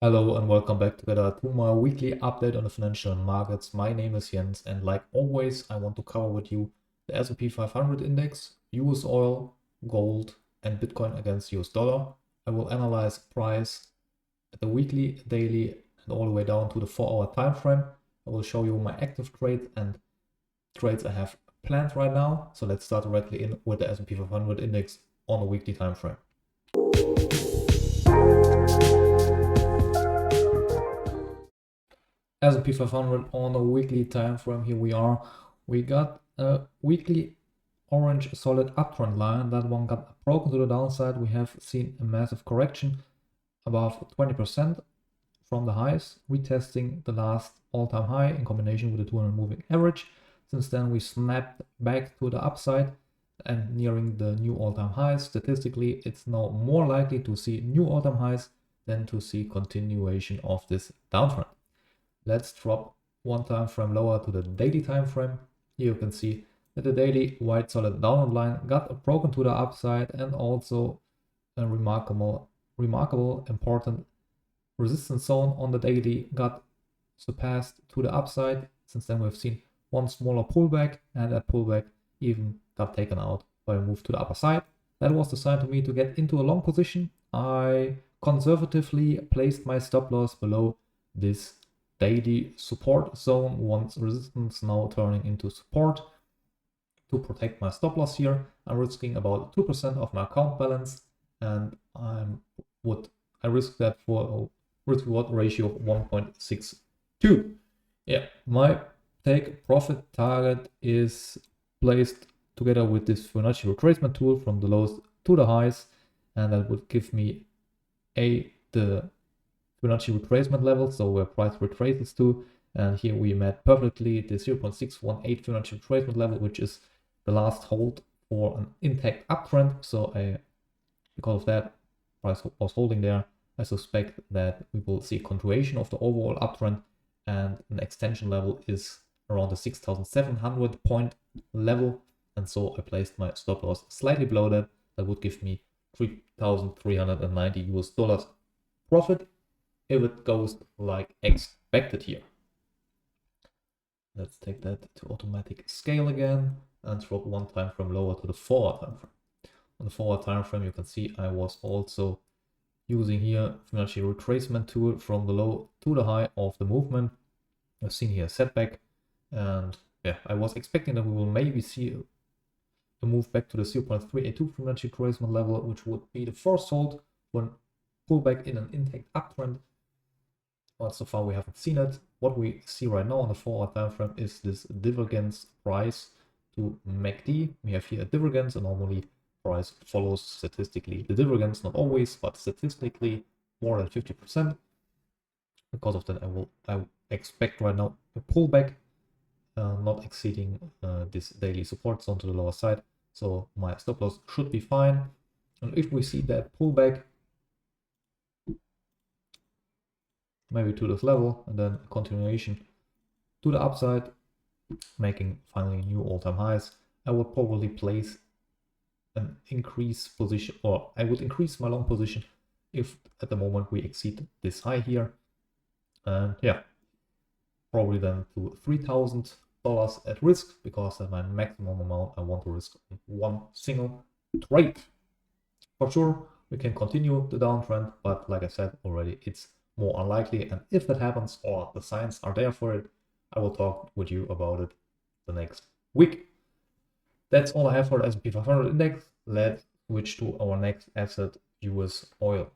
Hello and welcome back together to my weekly update on the financial markets. My name is Jens and like always I want to cover with you the S&P 500 index, US oil, gold and Bitcoin against US dollar. I will analyze price at the weekly, daily and all the way down to the 4-hour time frame. I will show you my active trades and trades I have planned right now. So let's start directly in with the S&P 500 index on the weekly time frame. S&P 500 on a weekly time frame. Here we are. We got a weekly orange solid uptrend line. That one got broken to the downside. We have seen a massive correction above 20% from the highs, retesting the last all-time high in combination with the 200 moving average. Since then we snapped back to the upside and nearing the new all-time highs. Statistically, it's now more likely to see new all-time highs than to see continuation of this downtrend. Let's drop one time frame lower to the daily time frame. Here you can see that the daily white solid downward line got broken to the upside and also a remarkable important resistance zone on the daily got surpassed to the upside. Since then we've seen one smaller pullback, and that pullback even got taken out by a move to the upper side. That was the sign to me to get into a long position. I conservatively placed my stop loss below this daily support zone, once resistance, now turning into support. To protect my stop loss here, I'm risking about 2% of my account balance, and I risk that for a risk reward ratio of 1.62. Yeah, my take profit target is placed together with this Fibonacci retracement tool from the lows to the highs, and that would give me the Fibonacci retracement level, so where price retraces to, and here we met perfectly the 0.618 Fibonacci retracement level, which is the last hold for an intact uptrend. So because of that, price was holding there. I suspect that we will see a continuation of the overall uptrend, and an extension level is around the 6,700 point level, and so I placed my stop loss slightly below that. That would give me $3,390 profit if it goes like expected here. Let's take that to automatic scale again and drop one time frame lower to the 4-hour time frame. On the 4-hour time frame, you can see I was also using here Fibonacci retracement tool from the low to the high of the movement. I've seen here a setback, and yeah, I was expecting that we will maybe see a move back to the 0.382 Fibonacci retracement level, which would be the first hold when pullback in an intact uptrend. But so far we haven't seen it. What we see right now on the 4-hour time frame is this divergence price to MACD. We have here a divergence, and normally price follows statistically the divergence, not always, but statistically more than 50%. Because of that, I expect right now a pullback, not exceeding this daily support zone to the lower side. So my stop loss should be fine. And if we see that pullback, maybe to this level, and then continuation to the upside, making finally new all-time highs, I would probably place an increased position, or I would increase my long position if at the moment we exceed this high here. And yeah, probably then to $3,000 at risk, because that's my maximum amount I want to risk on one single trade. For sure, we can continue the downtrend, but like I said already, it's more unlikely, and if that happens, or the signs are there for it, I will talk with you about it the next week. That's all I have for the S&P 500 index. Let's switch to our next asset, US oil.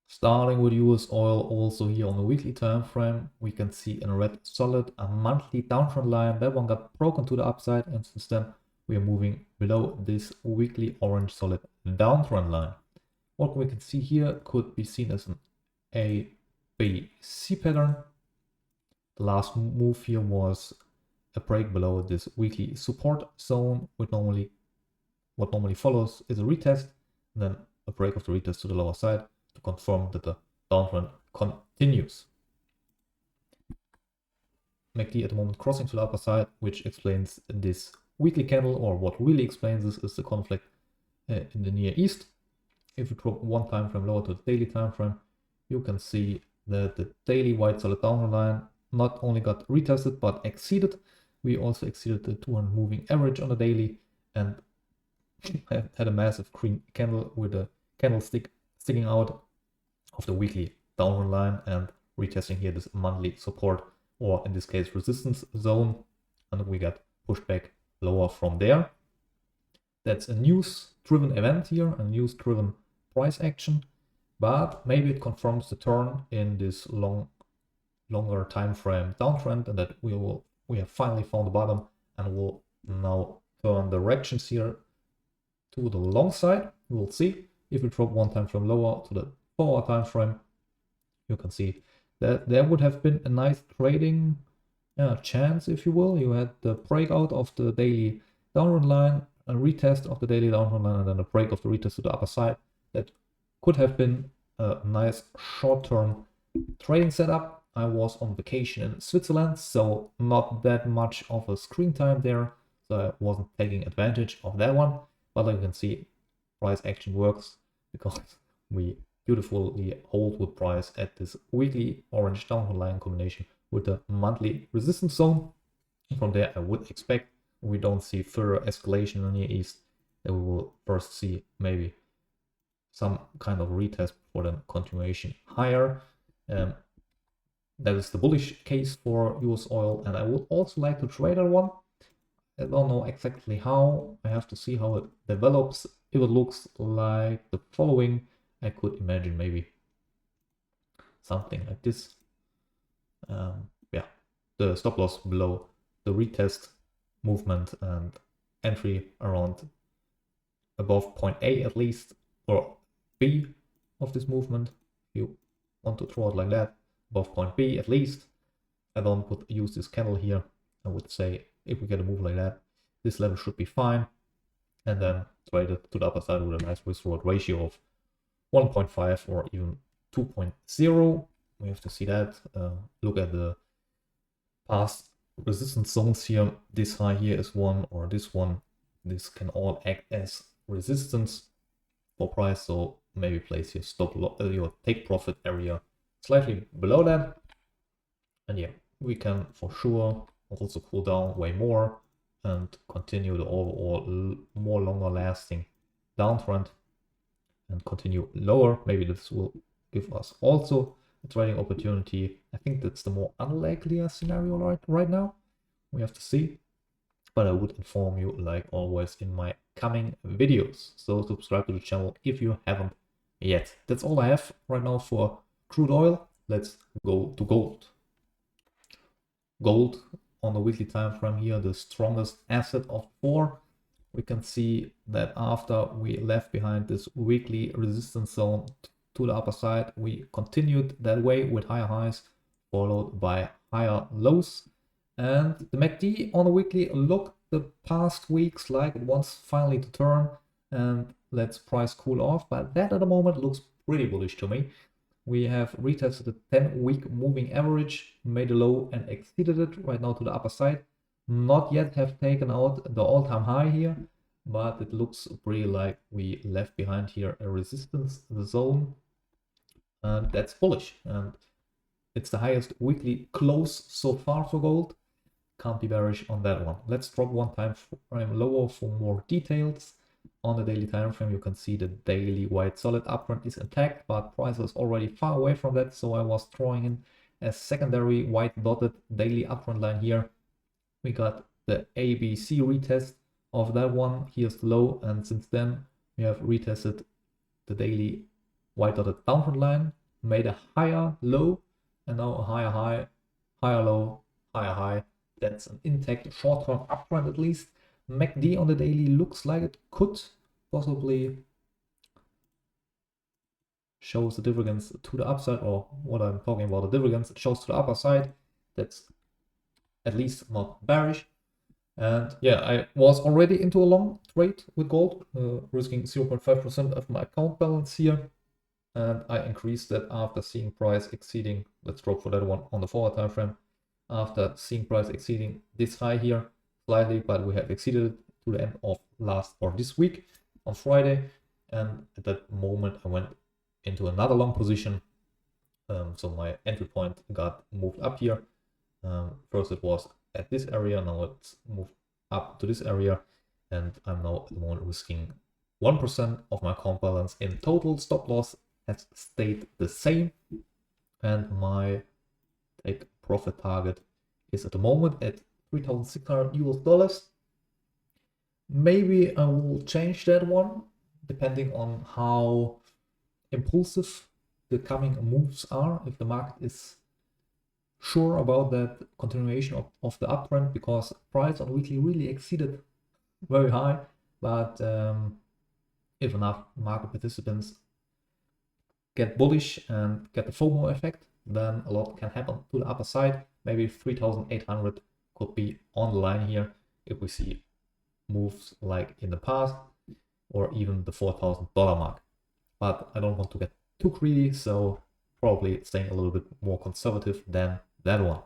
Starting with US oil, also here on the weekly time frame, we can see in red solid a monthly downtrend line. That one got broken to the upside, and since then we are moving below this weekly orange solid downtrend line. What we can see here could be seen as an A, B, C pattern. The last move here was a break below this weekly support zone, with what normally follows is a retest, and then a break of the retest to the lower side to confirm that the downtrend continues. MACD at the moment crossing to the upper side, which explains this weekly candle, or what really explains this is the conflict in the Near East. If we drop one time frame lower to the daily time frame, you can see that the daily white solid downward line not only got retested but exceeded. We also exceeded the 200 moving average on the daily and had a massive green candle with a candlestick sticking out of the weekly downward line and retesting here this monthly support, or in this case resistance zone, and we got pushed back lower from there. That's a news driven event here, a news driven price action, but maybe it confirms the turn in this longer time frame downtrend, and that we have finally found the bottom and will now turn directions here to the long side. We'll see if we drop one time frame lower to the 4-hour time frame. You can see that there would have been a nice trading chance, if you will. You had the breakout of the daily downward line, a retest of the daily downward line, and then a break of the retest to the upper side. That could have been a nice short-term trading setup. I was on vacation in Switzerland, so not that much of a screen time there, so I wasn't taking advantage of that one. But like you can see, price action works because we beautifully hold with price at this weekly orange downward line combination with the monthly resistance zone. From there, I would expect we don't see further escalation in the Near East, that we will first see maybe some kind of retest for the continuation higher. That is the bullish case for US oil, and I would also like to trade that one. I don't know exactly how. I have to see how it develops. If it looks like the following, I could imagine maybe something like this. Yeah, the stop loss below the retest movement and entry around above point A at least, or B of this movement. If you want to draw it like that, above point B at least. I don't use this candle here. I would say if we get a move like that, this level should be fine, and then trade it to the upper side with a nice risk reward ratio of 1.5 or even 2.0. We have to see that. Look at the past resistance zones here. This high here is one, or this one. This can all act as resistance for price, so maybe place your your take profit area slightly below that. And yeah, we can for sure also cool down way more and continue the overall more longer lasting downtrend and continue lower. Maybe this will give us also a trading opportunity. I think that's the more unlikelier scenario right now. We have to see, but I would inform you like always in my coming videos. So subscribe to the channel if you haven't yet. That's all I have right now for crude oil. Let's go to gold. Gold on the weekly time frame here, the strongest asset of 4. We can see that after we left behind this weekly resistance zone to the upper side, we continued that way with higher highs followed by higher lows. And the MACD on the weekly looked the past weeks like it wants finally to turn and let's price cool off, but that at the moment looks pretty bullish to me. We have retested the 10-week moving average, made a low and exceeded it right now to the upper side. Not yet have taken out the all-time high here, but it looks pretty like we left behind here a resistance zone, and that's bullish. And it's the highest weekly close so far for gold. Can't be bearish on that one. Let's drop one time frame lower for more details. On the daily time frame, you can see the daily white solid uptrend is intact, but price is already far away from that, so I was drawing in a secondary white dotted daily uptrend line here. We got the ABC retest of that one. Here's the low, and since then we have retested the daily white dotted downtrend line, made a higher low, and now a higher high, higher low, higher high. That's an intact short-term uptrend at least. MACD on the daily looks like it could possibly shows the divergence to the upside, or what I'm talking about, the divergence, it shows to the upper side. That's at least not bearish. And yeah, I was already into a long trade with gold, risking 0.5% of my account balance here. And I increased that after seeing price exceeding, let's drop for that one on the 4-hour time frame, after seeing price exceeding this high here slightly, but we have exceeded it to the end of this week on Friday. And at that moment I went into another long position So my entry point got moved up here. First it was at this area, now it's moved up to this area, and I'm now at the moment risking 1% of my account balance. In total, stop loss has stayed the same, and my take profit target is at the moment at $3,600. Maybe I will change that one depending on how impulsive the coming moves are, if the market is sure about that continuation of the uptrend, because price on weekly really exceeded very high. But if enough market participants get bullish and get the FOMO effect, then a lot can happen to the upper side. Maybe 3,800 could be on the line here if we see moves like in the past, or even the $4,000 mark. But I don't want to get too greedy, so probably staying a little bit more conservative than that one.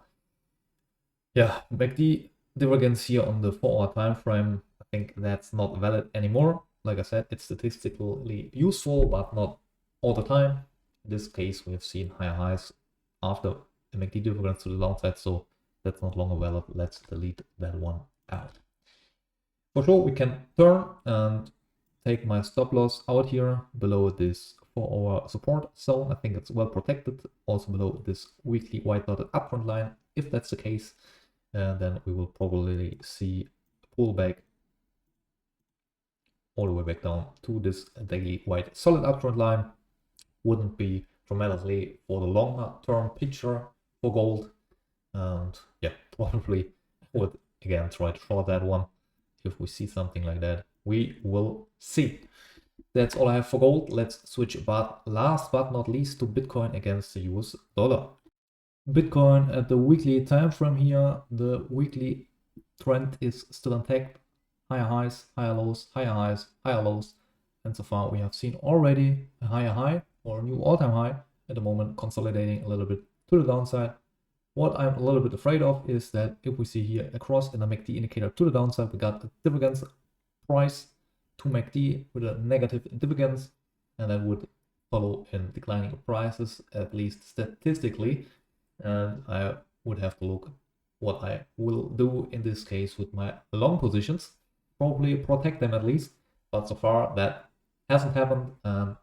Yeah, MACD divergence here on the 4-hour time frame, I think that's not valid anymore. Like I said, it's statistically useful, but not all the time. In this case, we have seen higher highs after the MACD divergence to the downside, so that's not longer valid. Let's delete that one out. For sure, we can turn and take my stop loss out here below this 4-hour support zone. I think it's well protected. Also below this weekly white dotted uptrend line. If that's the case, then we will probably see a pullback all the way back down to this daily white solid uptrend line. Wouldn't be dramatically for the longer term picture for gold. And yeah, probably would again try to short that one. If we see something like that, we will see. That's all I have for gold. Let's switch, but last but not least, to Bitcoin against the US dollar. Bitcoin at the weekly time frame here, the weekly trend is still intact. Higher highs, higher lows, higher highs, higher lows. And so far we have seen already a higher high or a new all-time high, at the moment consolidating a little bit to the downside. What I'm a little bit afraid of is that if we see here across in the MACD indicator to the downside, we got a divergence price to MACD with a negative divergence, and that would follow in declining prices, at least statistically. And I would have to look what I will do in this case with my long positions, probably protect them at least, but so far that hasn't happened and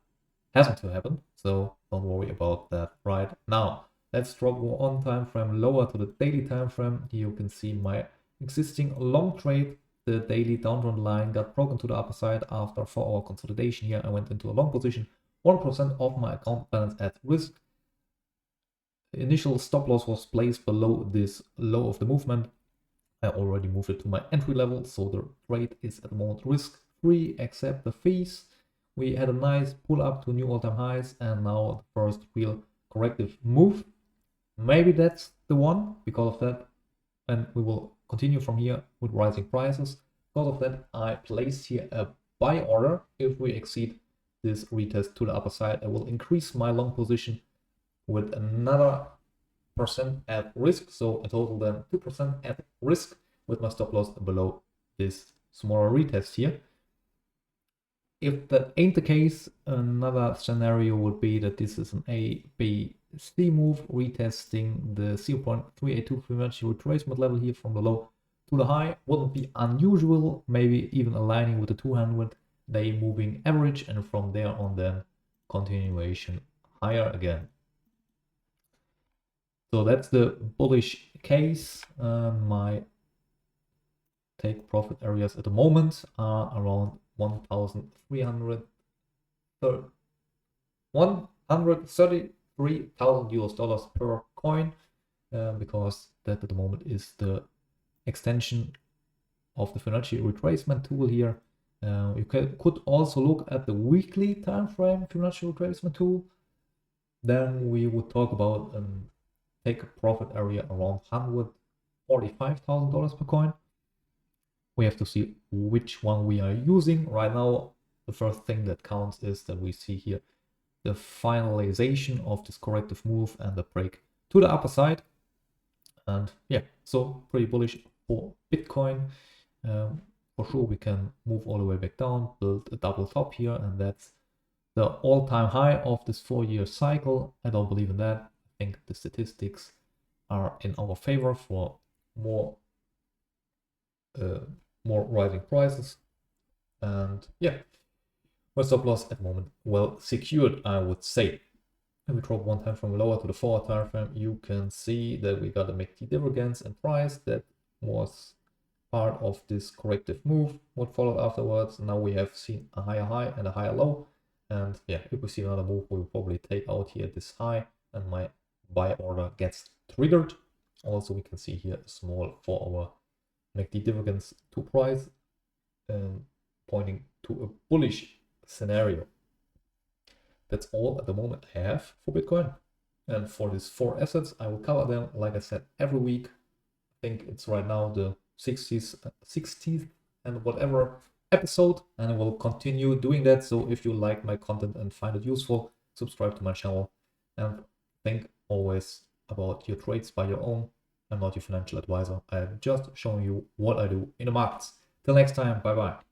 hasn't to happen, so don't worry about that right now. Let's drop one time frame lower to the daily time frame. Here you can see my existing long trade. The daily downtrend line got broken to the upper side after 4-hour consolidation. Here I went into a long position, 1% of my account balance at risk. The initial stop loss was placed below this low of the movement. I already moved it to my entry level, so the trade is at the moment risk free except the fees. We had a nice pull up to new all-time highs, and now the first real corrective move. Maybe that's the one because of that, and we will continue from here with rising prices. Because of that, I placed here a buy order. If we exceed this retest to the upper side, I will increase my long position with another % at risk, so a total then 2% at risk, with my stop loss below this smaller retest here. If that ain't the case, another scenario would be that this is an A, B, C move, retesting the 0.382 Fibonacci retracement level here from the low to the high. Wouldn't be unusual, maybe even aligning with the 200-day moving average, and from there on then continuation higher again. So that's the bullish case. My take profit areas at the moment are around 133,000 US dollars per coin, because that at the moment is the extension of the Fibonacci retracement tool here. You could also look at the weekly time frame Fibonacci retracement tool. Then we would talk about take a profit area around $145,000 per coin. We have to see which one we are using. Right now, the first thing that counts is that we see here the finalization of this corrective move and the break to the upper side. And yeah, so pretty bullish for Bitcoin. For sure, we can move all the way back down, build a double top here, and that's the all-time high of this 4-year cycle. I don't believe in that. I think the statistics are in our favor for more rising prices. And yeah, my stop loss at the moment well secured, I would say. If we drop one time from lower to the 4 time frame, you can see that we got a MACD divergence in price that was part of this corrective move. What followed afterwards, now we have seen a higher high and a higher low. And yeah, if we see another move, we'll probably take out here this high and my buy order gets triggered. Also, we can see here a small 4-hour MACD divergence to price, pointing to a bullish scenario. That's all at the moment I have for Bitcoin. And for these 4 assets, I will cover them, like I said, every week. I think it's right now the 60th and whatever episode, and I will continue doing that. So if you like my content and find it useful, subscribe to my channel, and think always about your trades by your own. I'm not your financial advisor. I'm just showing you what I do in the markets. Till next time, bye bye.